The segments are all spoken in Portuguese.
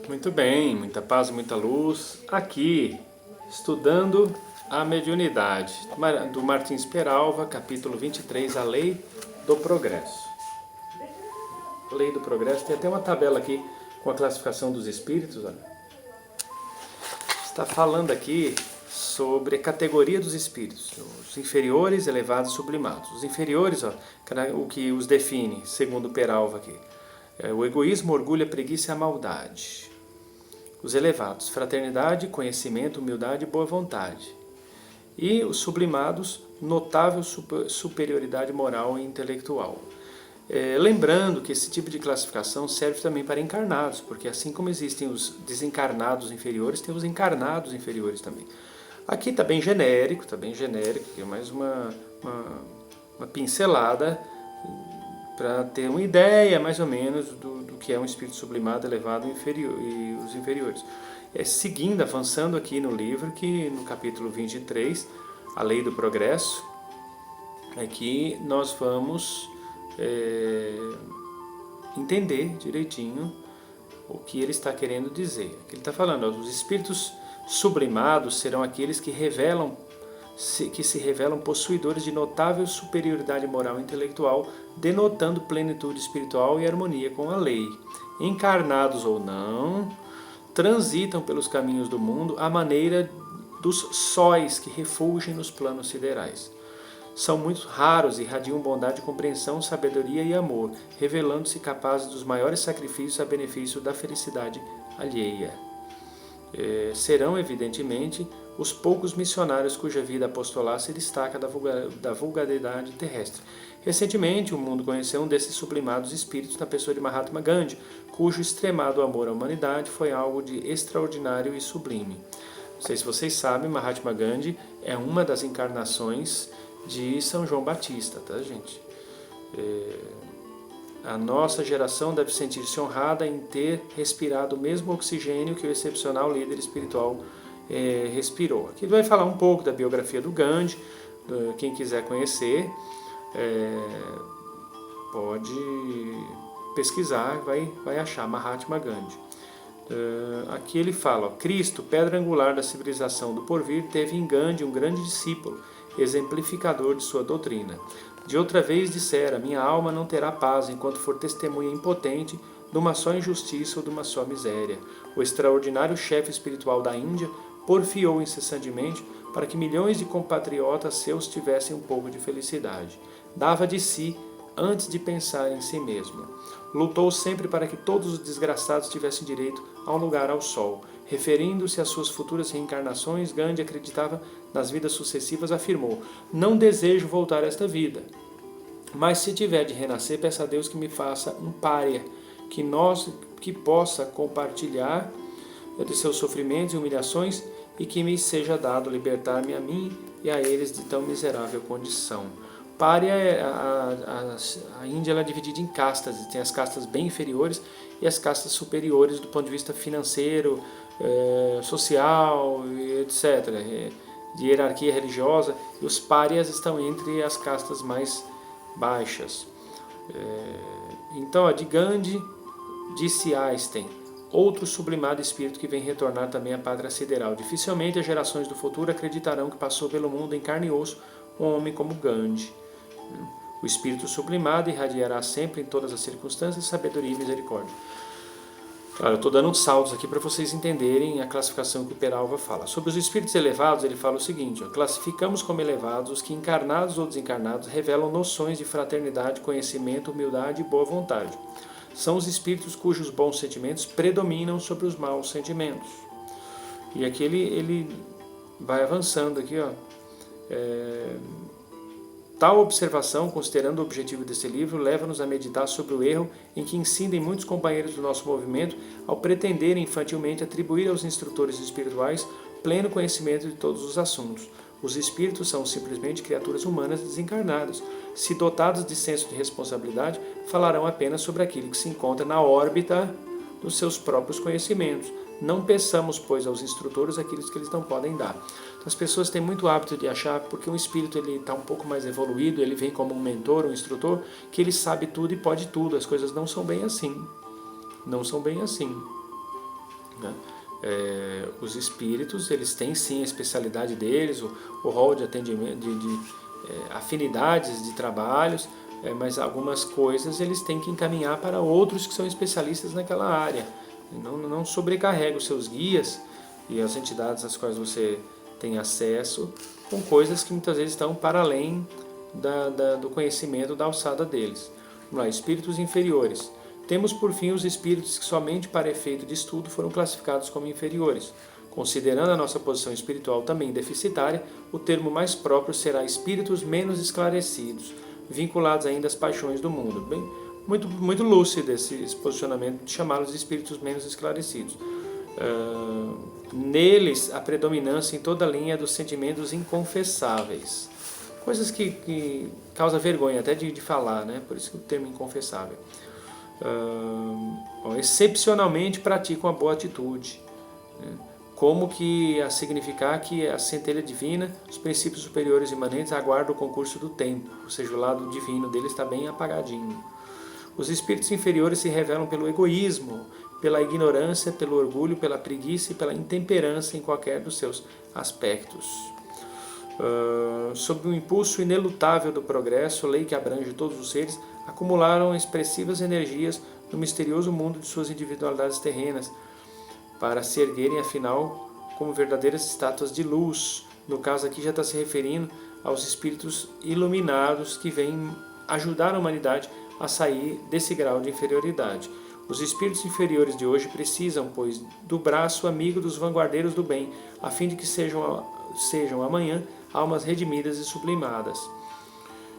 Muito bem, muita paz, muita luz. Aqui, estudando a mediunidade, do Martins Peralva, capítulo 23, a Lei do Progresso. Lei do Progresso, tem até uma tabela aqui com a classificação dos espíritos. Olha. Está falando aqui sobre a categoria dos espíritos, os inferiores, elevados, sublimados. Os inferiores, ó, o que os define, segundo Peralva aqui, é o egoísmo, orgulho, a preguiça e a maldade. Os elevados, fraternidade, conhecimento, humildade e boa vontade. E os sublimados, notável superioridade moral e intelectual. Lembrando que esse tipo de classificação serve também para encarnados, porque assim como existem os desencarnados inferiores, tem os encarnados inferiores também. Aqui está bem genérico, é mais uma pincelada para ter uma ideia mais ou menos do que é um espírito sublimado, elevado e os inferiores. Seguindo, avançando aqui no livro, que no capítulo 23, a Lei do Progresso, aqui nós vamos entender direitinho o que ele está querendo dizer. Aqui ele está falando, ó, os espíritos sublimados serão aqueles que se revelam possuidores de notável superioridade moral e intelectual, denotando plenitude espiritual e harmonia com a lei. Encarnados ou não, transitam pelos caminhos do mundo à maneira dos sóis que refulgem nos planos siderais. São muito raros e irradiam bondade, compreensão, sabedoria e amor, revelando-se capazes dos maiores sacrifícios a benefício da felicidade alheia. Serão, evidentemente, os poucos missionários cuja vida apostolar se destaca da vulgaridade terrestre. Recentemente, o mundo conheceu um desses sublimados espíritos na pessoa de Mahatma Gandhi, cujo extremado amor à humanidade foi algo de extraordinário e sublime. Não sei se vocês sabem, Mahatma Gandhi é uma das encarnações de São João Batista, tá, gente? A nossa geração deve sentir-se honrada em ter respirado o mesmo oxigênio que o excepcional líder espiritual respirou. Aqui vai falar um pouco da biografia do Gandhi, quem quiser conhecer, pode pesquisar, vai achar Mahatma Gandhi. Aqui ele fala, ó, Cristo, pedra angular da civilização do porvir, teve em Gandhi um grande discípulo, exemplificador de sua doutrina. De outra vez dissera, minha alma não terá paz enquanto for testemunha impotente de uma só injustiça ou de uma só miséria. O extraordinário chefe espiritual da Índia porfiou incessantemente para que milhões de compatriotas seus tivessem um pouco de felicidade. Dava de si antes de pensar em si mesmo. Lutou sempre para que todos os desgraçados tivessem direito a um lugar ao sol. Referindo-se às suas futuras reencarnações, Gandhi acreditava nas vidas sucessivas, afirmou, não desejo voltar a esta vida, mas se tiver de renascer, peço a Deus que me faça um pária, que possa compartilhar de seus sofrimentos e humilhações e que me seja dado libertar-me a mim e a eles de tão miserável condição. Pária, a Índia ela é dividida em castas, tem as castas bem inferiores e as castas superiores do ponto de vista financeiro, social, etc., de hierarquia religiosa, e os párias estão entre as castas mais baixas. Então, a de Gandhi, disse Einstein, outro sublimado espírito que vem retornar também à pátria sideral. Dificilmente as gerações do futuro acreditarão que passou pelo mundo em carne e osso um homem como Gandhi. O espírito sublimado irradiará sempre em todas as circunstâncias sabedoria e misericórdia. Claro, eu estou dando uns saltos aqui para vocês entenderem a classificação que o Peralva fala. Sobre os espíritos elevados, ele fala o seguinte, ó, classificamos como elevados os que, encarnados ou desencarnados, revelam noções de fraternidade, conhecimento, humildade e boa vontade. São os espíritos cujos bons sentimentos predominam sobre os maus sentimentos. E aqui ele vai avançando aqui, ó. Tal observação, considerando o objetivo desse livro, leva-nos a meditar sobre o erro em que incidem muitos companheiros do nosso movimento ao pretenderem infantilmente atribuir aos instrutores espirituais pleno conhecimento de todos os assuntos. Os espíritos são simplesmente criaturas humanas desencarnadas. Se dotados de senso de responsabilidade, falarão apenas sobre aquilo que se encontra na órbita dos seus próprios conhecimentos. Não peçamos, pois, aos instrutores aquilo que eles não podem dar. Então, as pessoas têm muito hábito de achar, porque um espírito está um pouco mais evoluído, ele vem como um mentor, um instrutor, que ele sabe tudo e pode tudo. As coisas não são bem assim. Não são bem assim. né? Os espíritos, eles têm sim a especialidade deles, o rol de atendimento, de afinidades de trabalhos, mas algumas coisas eles têm que encaminhar para outros que são especialistas naquela área. Não sobrecarrega os seus guias e as entidades às quais você tem acesso com coisas que muitas vezes estão para além do conhecimento da alçada deles. Vamos lá, espíritos inferiores. Temos por fim os espíritos que somente para efeito de estudo foram classificados como inferiores. Considerando a nossa posição espiritual também deficitária, o termo mais próprio será espíritos menos esclarecidos, vinculados ainda às paixões do mundo. Bem, muito lúcido esse posicionamento de chamá-los de espíritos menos esclarecidos. Neles, a predominância em toda a linha dos sentimentos inconfessáveis. Coisas que causa vergonha até de falar, né? Por isso que o termo inconfessável. Excepcionalmente praticam a boa atitude, né? Como que a significar que a centelha divina, os princípios superiores imanentes aguardam o concurso do tempo, ou seja, o lado divino dele está bem apagadinho. Os espíritos inferiores se revelam pelo egoísmo, pela ignorância, pelo orgulho, pela preguiça e pela intemperança em qualquer dos seus aspectos. Sob o impulso inelutável do progresso, lei que abrange todos os seres, acumularam expressivas energias no misterioso mundo de suas individualidades terrenas, para se erguerem, afinal, como verdadeiras estátuas de luz. No caso aqui já está se referindo aos espíritos iluminados que vêm ajudar a humanidade a sair desse grau de inferioridade. Os espíritos inferiores de hoje precisam, pois, do braço amigo dos vanguardeiros do bem, a fim de que sejam amanhã almas redimidas e sublimadas.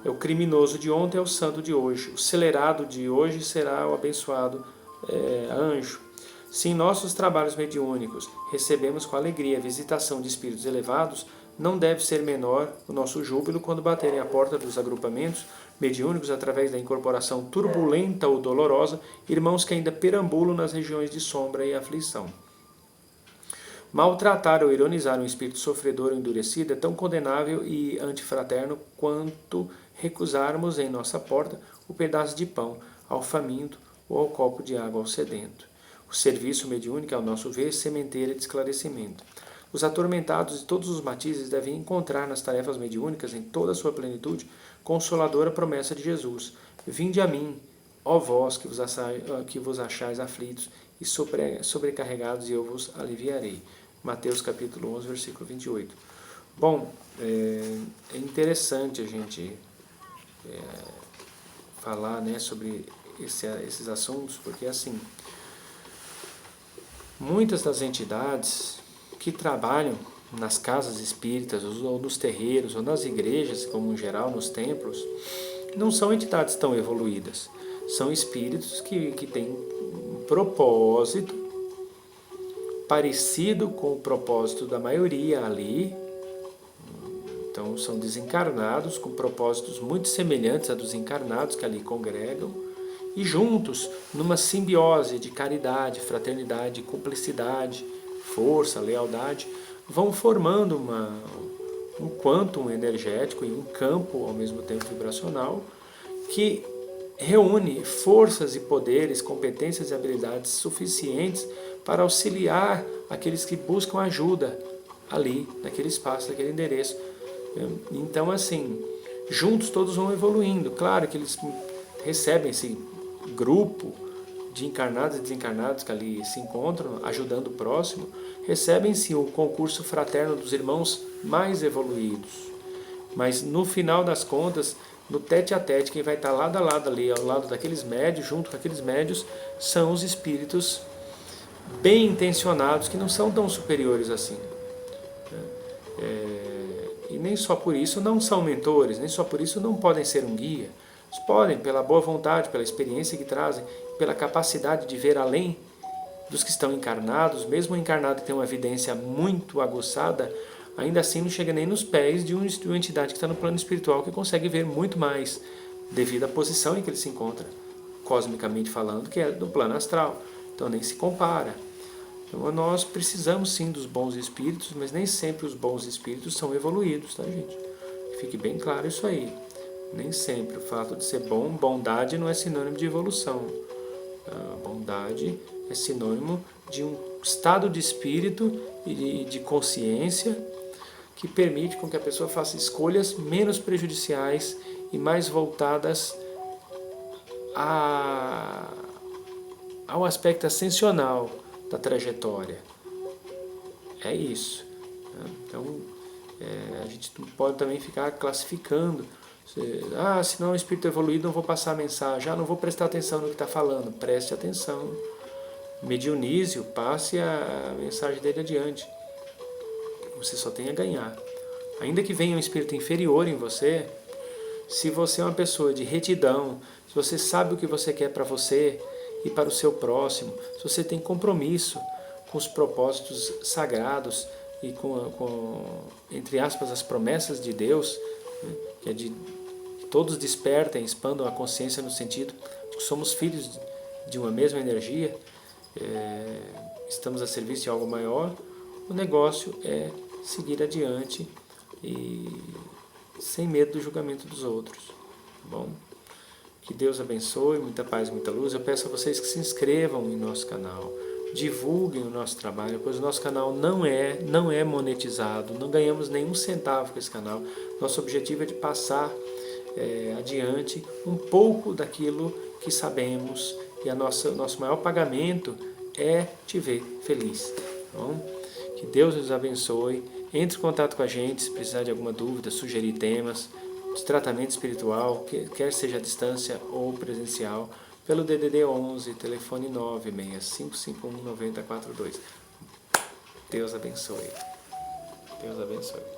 O criminoso de ontem é o santo de hoje, o celerado de hoje será o abençoado anjo. Se em nossos trabalhos mediúnicos recebemos com alegria a visitação de espíritos elevados, não deve ser menor o nosso júbilo quando baterem à porta dos agrupamentos mediúnicos através da incorporação turbulenta ou dolorosa, irmãos que ainda perambulam nas regiões de sombra e aflição. Maltratar ou ironizar um espírito sofredor ou endurecido é tão condenável e antifraterno quanto recusarmos em nossa porta o pedaço de pão ao faminto ou ao copo de água ao sedento. O serviço mediúnico, ao nosso ver, é sementeira de esclarecimento. Os atormentados de todos os matizes devem encontrar nas tarefas mediúnicas, em toda a sua plenitude, consoladora promessa de Jesus. Vinde a mim, ó vós que vos achais aflitos e sobrecarregados, e eu vos aliviarei. Mateus capítulo 11, versículo 28. Bom, é interessante a gente falar, né, sobre esses assuntos, porque assim, muitas das entidades que trabalham nas casas espíritas, ou nos terreiros, ou nas igrejas, como em geral, nos templos, não são entidades tão evoluídas. São espíritos que têm um propósito parecido com o propósito da maioria ali. Então, são desencarnados com propósitos muito semelhantes a dos encarnados que ali congregam, e juntos, numa simbiose de caridade, fraternidade, cumplicidade, força, lealdade, vão formando um quantum energético e um campo ao mesmo tempo vibracional que reúne forças e poderes, competências e habilidades suficientes para auxiliar aqueles que buscam ajuda ali, naquele espaço, naquele endereço. Então, assim, juntos todos vão evoluindo. Claro que eles recebem esse grupo de encarnados e desencarnados que ali se encontram, ajudando o próximo, recebem-se o concurso fraterno dos irmãos mais evoluídos. Mas no final das contas, no tete a tete, quem vai estar lado a lado ali, ao lado daqueles médios, junto com aqueles médios, são os espíritos bem intencionados, que não são tão superiores assim. E nem só por isso não são mentores, nem só por isso não podem ser um guia. Eles podem, pela boa vontade, pela experiência que trazem, pela capacidade de ver além dos que estão encarnados, mesmo o encarnado que tem uma evidência muito aguçada, ainda assim não chega nem nos pés de uma entidade que está no plano espiritual, que consegue ver muito mais, devido à posição em que ele se encontra, cosmicamente falando, que é do plano astral. Então nem se compara. Então nós precisamos sim dos bons espíritos, mas nem sempre os bons espíritos são evoluídos, tá, gente? Fique bem claro isso aí. Nem sempre o fato de ser bom, bondade não é sinônimo de evolução. A bondade é sinônimo de um estado de espírito e de consciência que permite com que a pessoa faça escolhas menos prejudiciais e mais voltadas ao aspecto ascensional da trajetória. É isso. Então, a gente não pode também ficar classificando. Se não é um espírito evoluído, não vou passar a mensagem. Não vou prestar atenção no que está falando. Preste atenção. Mediunísio, passe a mensagem dele adiante. Você só tem a ganhar. Ainda que venha um espírito inferior em você, se você é uma pessoa de retidão, se você sabe o que você quer para você e para o seu próximo, se você tem compromisso com os propósitos sagrados e com entre aspas, as promessas de Deus, né, que é de que todos despertem, expandam a consciência no sentido de que somos filhos de uma mesma energia, estamos a serviço de algo maior, o negócio é seguir adiante e sem medo do julgamento dos outros. Tá bom? Que Deus abençoe, muita paz, muita luz. Eu peço a vocês que se inscrevam em nosso canal, divulguem o nosso trabalho, pois o nosso canal não é monetizado, não ganhamos nenhum centavo com esse canal. Nosso objetivo é de passar adiante um pouco daquilo que sabemos, e nosso maior pagamento é te ver feliz. Tá bom? Que Deus nos abençoe. Entre em contato com a gente se precisar de alguma dúvida, sugerir temas de tratamento espiritual, quer seja à distância ou presencial, pelo DDD 11, telefone 965519042. Deus abençoe. Deus abençoe.